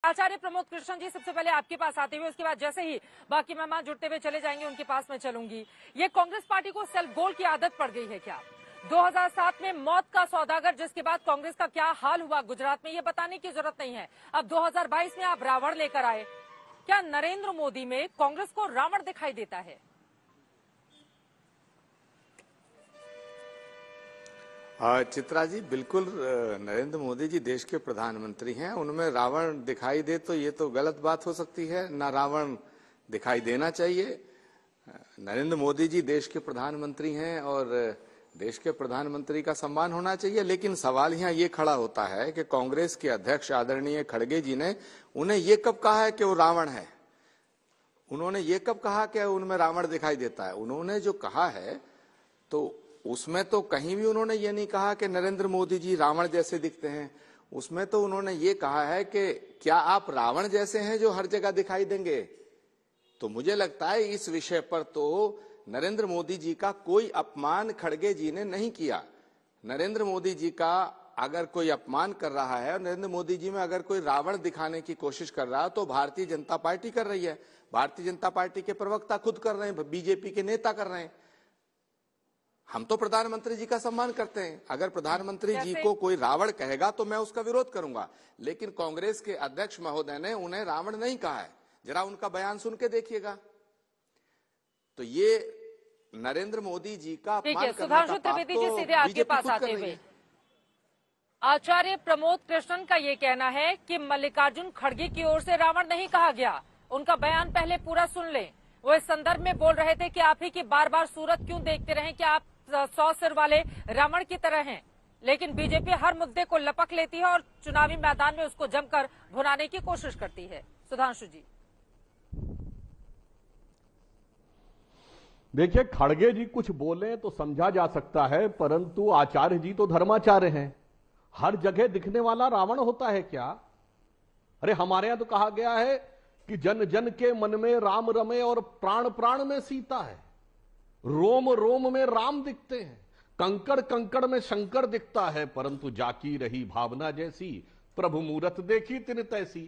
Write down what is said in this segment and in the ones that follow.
आचार्य प्रमोद कृष्ण जी, सबसे पहले आपके पास आते हुए, उसके बाद जैसे ही बाकी मेहमान जुड़ते हुए चले जाएंगे उनके पास मैं चलूंगी। ये कांग्रेस पार्टी को सेल्फ गोल की आदत पड़ गई है क्या? 2007 में मौत का सौदागर, जिसके बाद कांग्रेस का क्या हाल हुआ गुजरात में, ये बताने की जरूरत नहीं है। अब 2022 में आप रावण लेकर आए। क्या नरेंद्र मोदी में कांग्रेस को रावण दिखाई देता है? चित्रा जी, बिल्कुल नरेंद्र मोदी जी देश के प्रधानमंत्री हैं, उनमें रावण दिखाई दे तो ये तो गलत बात हो सकती है, ना रावण दिखाई देना चाहिए। नरेंद्र मोदी जी देश के प्रधानमंत्री हैं और देश के प्रधानमंत्री का सम्मान होना चाहिए। लेकिन सवाल यहाँ ये खड़ा होता है कि कांग्रेस के अध्यक्ष आदरणीय खड़गे जी ने उन्हें ये कब कहा है कि वो रावण है? उन्होंने ये कब कहा कि उनमें रावण दिखाई देता है? उन्होंने जो कहा है तो उसमें तो कहीं भी उन्होंने ये नहीं कहा कि नरेंद्र मोदी जी रावण जैसे दिखते हैं। उसमें तो उन्होंने ये कहा है कि क्या आप रावण जैसे हैं जो हर जगह दिखाई देंगे? तो मुझे लगता है इस विषय पर तो नरेंद्र मोदी जी का कोई अपमान खड़गे जी ने नहीं किया। नरेंद्र मोदी जी का अगर कोई अपमान कर रहा है और नरेंद्र मोदी जी में अगर कोई रावण दिखाने की कोशिश कर रहा है तो भारतीय जनता पार्टी कर रही है। भारतीय जनता पार्टी के प्रवक्ता खुद कर रहे हैं, बीजेपी के नेता कर रहे हैं। हम तो प्रधानमंत्री जी का सम्मान करते हैं। अगर प्रधानमंत्री जी को कोई रावण कहेगा तो मैं उसका विरोध करूंगा, लेकिन कांग्रेस के अध्यक्ष महोदय ने उन्हें रावण नहीं कहा है। जरा उनका बयान सुन के देखिएगा। तो ये नरेंद्र मोदी जी का अपमान करने का पाप तो सीधे आपके पास आते हुए आचार्य प्रमोद कृष्णन का ये कहना है कि मल्लिकार्जुन खड़गे की ओर से रावण नहीं कहा गया। उनका बयान पहले पूरा सुन लें। वो इस संदर्भ में बोल रहे थे कि आप ही की बार बार सूरत क्यों देखते रहें कि आप 100 सिर वाले रावण की तरह हैं। लेकिन बीजेपी हर मुद्दे को लपक लेती है और चुनावी मैदान में उसको जमकर भुनाने की कोशिश करती है। सुधांशु जी, देखिए, खड़गे जी कुछ बोले तो समझा जा सकता है, परंतु आचार्य जी तो धर्माचार्य हैं। हर जगह दिखने वाला रावण होता है क्या? अरे हमारे यहां तो कहा गया है कि जन जन के मन में राम रमे और प्राण प्राण में सीता है। रोम रोम में राम दिखते हैं, कंकड़ कंकड़ में शंकर दिखता है, परंतु जाकी रही भावना जैसी, प्रभु मूरत देखी तिन तैसी।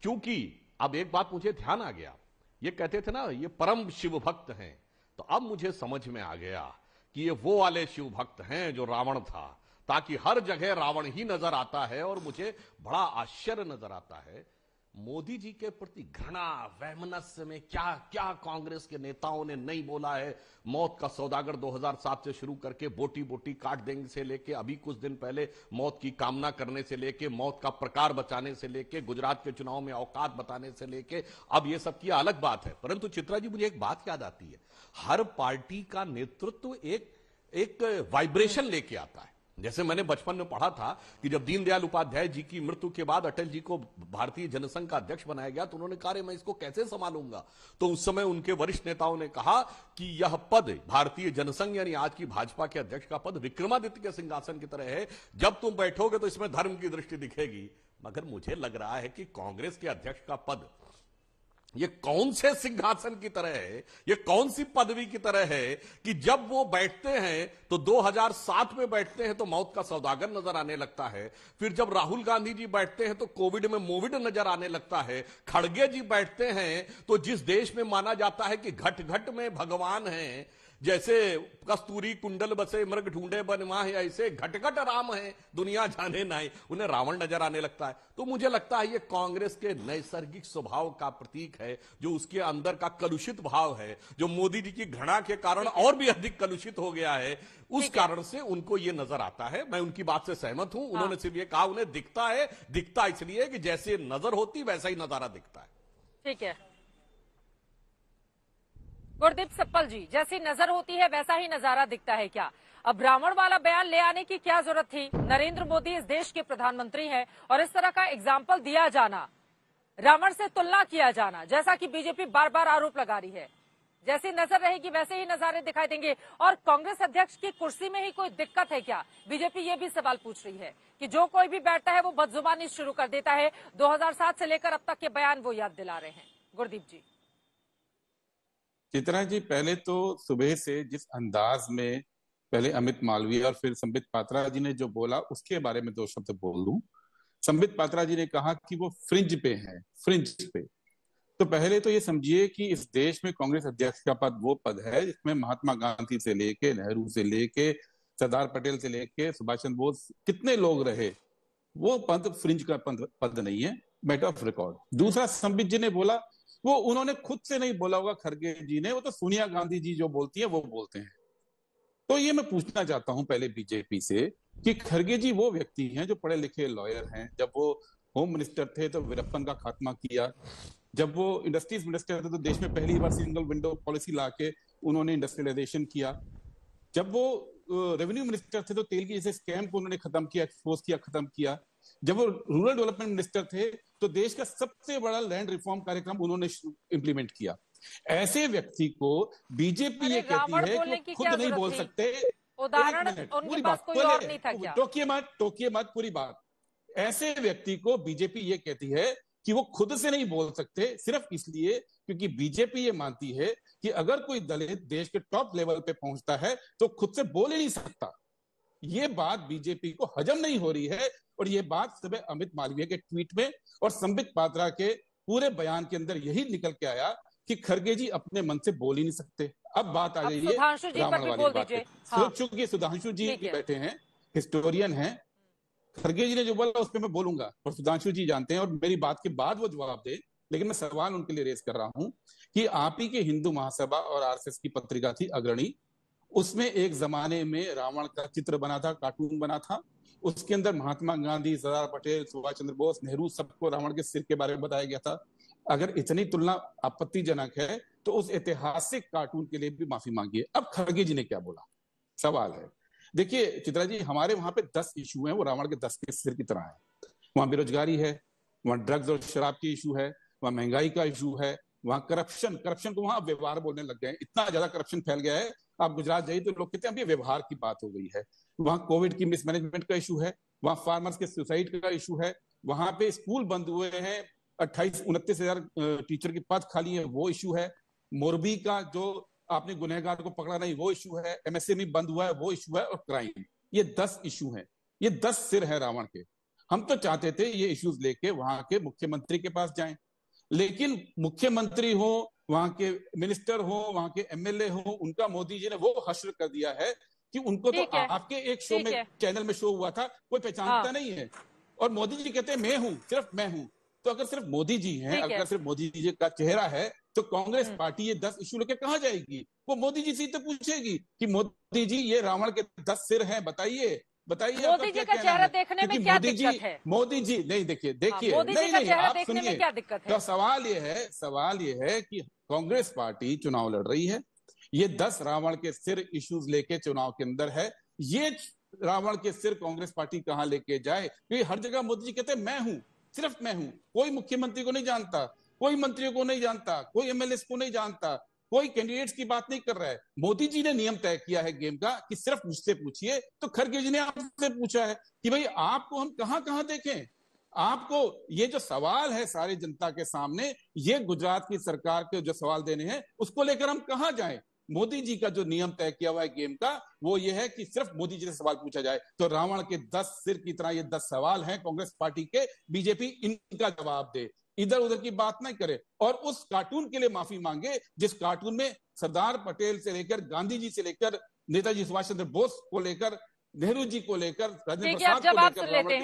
क्योंकि अब एक बात मुझे ध्यान आ गया, ये कहते थे ना ये परम शिव भक्त हैं, तो अब मुझे समझ में आ गया कि ये वो वाले शिव भक्त हैं जो रावण था, ताकि हर जगह रावण ही नजर आता है। और मुझे बड़ा आश्चर्य नजर आता है मोदी जी के प्रति घृणा वैमनस्य में क्या क्या कांग्रेस के नेताओं ने नहीं बोला है। मौत का सौदागर 2007 से शुरू करके बोटी बोटी काट देंगे से लेके अभी कुछ दिन पहले मौत की कामना करने से लेके मौत का प्रकार बचाने से लेके गुजरात के चुनाव में औकात बताने से लेके अब ये सब की अलग बात है। परंतु चित्रा जी, मुझे एक बात याद आती है, हर पार्टी का नेतृत्व एक वाइब्रेशन लेके आता है। जैसे मैंने बचपन में पढ़ा था कि जब दीनदयाल उपाध्याय जी की मृत्यु के बाद अटल जी को भारतीय जनसंघ का अध्यक्ष बनाया गया तो उन्होंने कहा मैं इसको कैसे संभालूंगा। तो उस समय उनके वरिष्ठ नेताओं ने कहा कि यह पद भारतीय जनसंघ यानी आज की भाजपा के अध्यक्ष का पद विक्रमादित्य के सिंहासन की तरह है, जब तुम बैठोगे तो इसमें धर्म की दृष्टि दिखेगी। मगर मुझे लग रहा है कि कांग्रेस के अध्यक्ष का पद ये कौन से सिंहासन की तरह है, ये कौन सी पदवी की तरह है कि जब वो बैठते हैं तो 2007 में बैठते हैं तो मौत का सौदागर नजर आने लगता है, फिर जब राहुल गांधी जी बैठते हैं तो कोविड में मोविड नजर आने लगता है, खड़गे जी बैठते हैं तो जिस देश में माना जाता है कि घट घट में भगवान है, जैसे कस्तूरी कुंडल बसे मृग ढूंढे बनवा है, ऐसे घटघट राम है दुनिया जाने नाई, उन्हें रावण नजर आने लगता है। तो मुझे लगता है ये कांग्रेस के नैसर्गिक स्वभाव का प्रतीक है, जो उसके अंदर का कलुषित भाव है, जो मोदी जी की घृणा के कारण और भी अधिक कलुषित हो गया है, उस कारण से उनको ये नजर आता है। मैं उनकी बात से सहमत हूं। उन्होंने सिर्फ ये कहा उन्हें दिखता है, दिखता इसलिए कि जैसे नजर होती वैसा ही नजारा दिखता है। ठीक है गुरदीप सप्पल जी, जैसी नजर होती है वैसा ही नजारा दिखता है क्या? अब रावण वाला बयान ले आने की क्या जरूरत थी? नरेंद्र मोदी इस देश के प्रधानमंत्री हैं और इस तरह का एग्जाम्पल दिया जाना, रावण से तुलना किया जाना, जैसा कि बीजेपी बार बार आरोप लगा रही है, जैसी नजर रहेगी वैसे ही नजारे दिखाई देंगे। और कांग्रेस अध्यक्ष की कुर्सी में ही कोई दिक्कत है क्या? बीजेपी ये भी सवाल पूछ रही है कि जो कोई भी बैठता है वो बदजुबानी शुरू कर देता है। 2007 से लेकर अब तक के बयान वो याद दिला रहे हैं। गुरदीप जी। चित्रा जी, पहले तो सुबह से जिस अंदाज में पहले अमित मालवीय और फिर संबित पात्रा जी ने जो बोला उसके बारे में दो शब्द बोल दूं। संबित पात्रा जी ने कहा कि वो फ्रिंज पे है, फ्रिंज पे। तो पहले तो ये समझिए कि इस देश में कांग्रेस अध्यक्ष का पद वो पद है जिसमें महात्मा गांधी से लेके, नेहरू से लेके, सरदार पटेल से लेके, सुभाष चंद्र बोस, कितने लोग रहे। वो पद फ्रिंज का पद नहीं है, मैटर ऑफ रिकॉर्ड। दूसरा, संबित जी ने बोला, वो उन्होंने खुद से नहीं बोला होगा खड़गे जी ने, वो तो सोनिया गांधी जी जो बोलती है वो बोलते हैं। तो ये मैं पूछना चाहता हूं पहले बीजेपी से कि खड़गे जी वो व्यक्ति हैं जो पढ़े लिखे लॉयर हैं। जब वो होम मिनिस्टर थे तो वीरप्पन का खात्मा किया। जब वो इंडस्ट्रीज मिनिस्टर थे तो देश में पहली बार सिंगल विंडो पॉलिसी लाके उन्होंने इंडस्ट्रियलाइजेशन किया। जब वो रेवेन्यू मिनिस्टर थे तो तेल की जैसे स्कैम को उन्होंने खत्म किया, एक्सपोज किया, खत्म किया। जब वो रूरल डेवलपमेंट मिनिस्टर थे तो देश का सबसे बड़ा लैंड रिफॉर्म कार्यक्रम उन्होंने इम्प्लीमेंट किया। ऐसे व्यक्ति को बीजेपी ये कहती है कि वो खुद नहीं बोल सकते। उदाहरण उनके पास कोई और नहीं था क्या? टोकिए मत, पूरी बात। ऐसे व्यक्ति को बीजेपी ये कहती है कि वो खुद से नहीं बोल सकते, सिर्फ इसलिए क्योंकि बीजेपी ये मानती है कि अगर कोई दलित देश के टॉप लेवल पे पहुंचता है तो खुद से बोल ही नहीं सकता। ये बात बीजेपी को हजम नहीं हो रही है। और ये बात सुबह अमित मालवीय के ट्वीट में और संबित पात्रा के पूरे बयान के अंदर यही निकल के आया कि खड़गे जी अपने मन से बोल ही नहीं सकते। अब बात आ गई है रावण वाली बात पे। चूंकि सुधांशु जी बैठे हैं, हिस्टोरियन हैं, खड़गे जी ने जो बोला उस पर मैं बोलूंगा और सुधांशु जी जानते हैं और मेरी बात के बाद वो जवाब दे। लेकिन मैं सवाल उनके लिए रेज कर रहा हूं कि आप ही के हिंदू महासभा और आरएसएस की पत्रिका थी अग्रणी, उसमें एक जमाने में रावण का चित्र बना था, कार्टून बना था। उसके अंदर महात्मा गांधी, सरदार पटेल, सुभाष चंद्र बोस, नेहरू, सबको रावण के सिर के बारे में बताया गया था। अगर इतनी तुलना आपत्तिजनक है तो उस ऐतिहासिक कार्टून के लिए भी माफी मांगिए। अब खड़गे जी ने क्या बोला, सवाल है। देखिए चित्रा जी, हमारे वहां पे 10 इशू हैं, वो रावण के 10 के सिर की तरह है। वहां बेरोजगारी है, वहां ड्रग्स और शराब की इशू है, वहां महंगाई का इशू है, वहां करप्शन को वहां व्यवहार बोलने लग गए। इतना ज्यादा करप्शन फैल गया है, आप गुजरात जाइए तो लोग कहते हैं अभी व्यवहार की बात हो गई है। वहां कोविड की मिसमैनेजमेंट का इशू है, वहां फार्मर्स के सुसाइड का इशू है, वहां पे स्कूल बंद हुए हैं, 29-29 हजार टीचर की पद खाली है, वो इशू है। मोरबी का जो आपने गुनहगार को पकड़ा नहीं, वो इशू है। एमएसएमई बंद हुआ है, वो इशू है। और क्राइम, ये 10 इशू हैं, ये 10 सिर है रावण के। हम तो चाहते थे ये इश्यूज लेके वहां के मुख्यमंत्री के पास जाएं, लेकिन मुख्यमंत्री हो, वहां के मिनिस्टर हो, वहां के एमएलए हो, उनका मोदी जी ने वो हश्र कर दिया है कि उनको तो आपके एक शो में, चैनल में शो हुआ था, कोई पहचानता नहीं है। और मोदी जी कहते हैं मैं हूं, सिर्फ मैं हूं। तो अगर सिर्फ मोदी जी हैं, अगर सिर्फ मोदी जी का चेहरा है तो कांग्रेस पार्टी ये 10 इशू लेके कहां जाएगी? वो मोदी जी से तो पूछेगी कि मोदी जी ये रावण के 10 सिर हैं, बताइए मोदी जी का चेहरा देखने में क्या दिक्कत है? मोदी जी नहीं, देखिए मोदी जी का चेहरा देखने में क्या दिक्कत है? तो सवाल ये है कि कांग्रेस पार्टी चुनाव लड़ रही है, ये 10 रावण के सिर इश्यूज लेके चुनाव के अंदर है। ये रावण के सिर कांग्रेस पार्टी कहां लेके जाए? क्योंकि हर जगह मोदी जी कहते हैं मैं हूं, सिर्फ मैं हूं। कोई मुख्यमंत्री को नहीं जानता, कोई मंत्रियों को नहीं जानता, कोई एमएलए को नहीं जानता, कोई कैंडिडेट्स की बात नहीं कर रहा है। मोदी जी ने नियम तय किया है गेम का कि सिर्फ मुझसे पूछिए। तो खड़गे जी ने आपसे पूछा है कि भाई आपको हम कहां कहां देखें? आपको ये जो सवाल है सारी जनता के सामने, ये गुजरात की सरकार के जो सवाल देने हैं, उसको लेकर हम कहां जाएं? मोदी जी का जो नियम तय किया हुआ है गेम का, वो ये है कि सिर्फ मोदी जी से सवाल पूछा जाए। तो रावण के 10 सिर की तरह ये 10 सवाल हैं कांग्रेस पार्टी के, बीजेपी इनका जवाब दे, इधर उधर की बात नहीं करे और उस कार्टून के लिए माफी मांगे जिस कार्टून में सरदार पटेल से लेकर, गांधी जी से लेकर, नेताजी सुभाष चंद्र बोस को लेकर, नेहरू जी को लेकर, राजेंद्र प्रसाद को लेकर